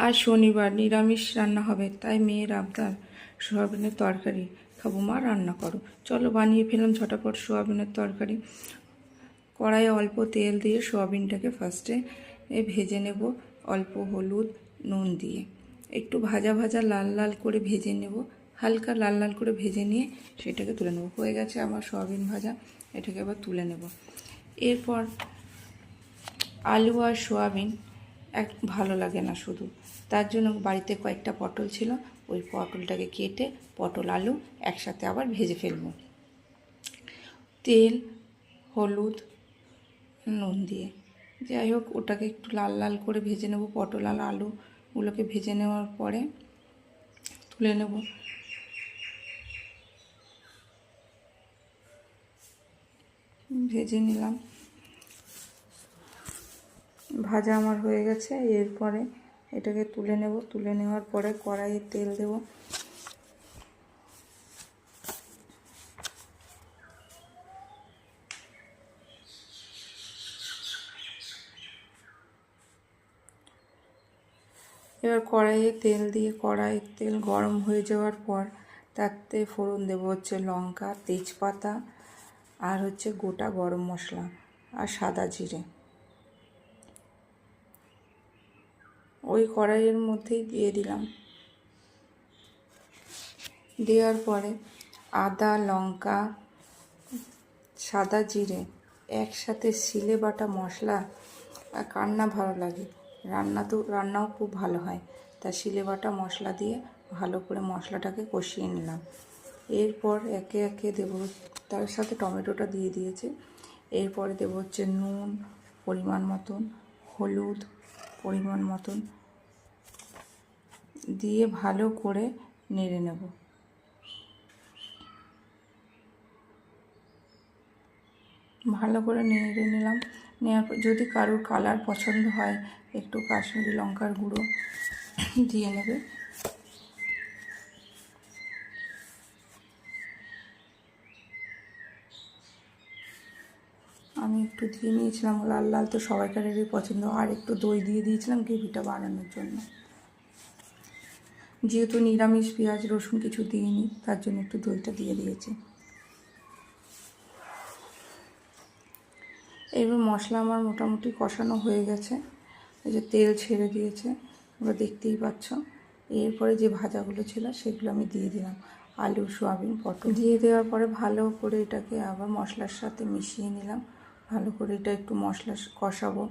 আজ শনিবার, নিরামিষ রান্না হবে, তাই মেয়ের আবদার সোয়াবিনের তরকারি খাবো। মা রান্না করো। চলো বানিয়ে ফেলাম ঝটাপট সোয়াবিনের তরকারি। কড়াইয়ে অল্প তেল দিয়ে সোয়াবিনটাকে ফার্স্টে ভেজে নেব অল্প হলুদ নুন দিয়ে। একটু ভাজা ভাজা লাল লাল করে ভেজে নেব, হালকা লাল লাল করে ভেজে নিয়ে সেটাকে তুলে নেব। হয়ে গেছে আমার সোয়াবিন ভাজা, এটাকে আবার তুলে নেব। এরপর আলু আর সোয়াবিন ভালো লাগে না শুধু, তার জন্য বাড়িতে কয়েকটা পটল ছিল, ওই পটলটাকে কেটে পটল আলু একসাথে আবার ভেজে ফেলব তেল হলুদ নুন দিয়ে। যাই হোক, ওটাকে একটু লাল লাল করে ভেজে নেব। পটল আর আলুগুলোকে ভেজে নেওয়ার পরে তুলে নেব। ভেজে নিলাম, ভাজা আমার হয়ে গেছে। এরপরে এটাকে তুলে নেব। তুলে নেওয়ার পরে কড়াইয়ে তেল দেব। এবার কড়াইয়ে তেল দিয়ে কড়াইয়ের তেল গরম হয়ে যাওয়ার পর তাতে ফোড়ন দেব হচ্ছে লঙ্কা, তেজপাতা আর হচ্ছে গোটা গরম মশলা আর সাদা জিরে। ওই কড়াইয়ের মধ্যেই দিয়ে দিলাম। দেওয়ার পরে আদা লঙ্কা সাদা জিরে একসাথে শিলে বাটা মশলা, আর কার না ভালো লাগে, রান্নাও খুব ভালো হয়, তা শিলে বাটা মশলা দিয়ে ভালো করে মশলাটাকে কষিয়ে নিলাম। এরপর একে একে দেবো, তার সাথে টমেটোটা দিয়ে দিয়েছি। এরপরে দেবো হচ্ছে নুন পরিমাণ মতন, হলুদ পরিমাণ মতন দিয়ে ভালো করে নেড়ে নেব। ভালো করে নেড়ে নিলাম। নেওয়ার পর যদি কারোর কালার পছন্দ হয় একটু কাশ্মীরি লঙ্কার গুঁড়ো দিয়ে নেবে। আমি একটু দিয়ে নিয়েছিলাম, লাল লাল তো সবাইকারেরই পছন্দ, আর একটু দই দিয়ে দিয়েছিলাম গ্রেভিটা বানানোর জন্য। যেহেতু নিরামিষ পেঁয়াজ রসুন কিছু দিইনি, তার জন্য একটু দইটা দিয়ে দিয়েছি। এবার মশলা আমার মোটামুটি কষানো হয়ে গেছে, এই যে তেল ছেড়ে দিয়েছে, তোমরা দেখতেই পাচ্ছ। এরপরে যে ভাজাগুলো ছিল সেগুলো আমি দিয়ে দিলাম, আলু সোয়াবিন পটল দিয়ে দেওয়ার পরে ভালো করে এটাকে আবার মশলার সাথে মিশিয়ে নিলাম। ভালো করে এটা একটু মশলা কষাবো।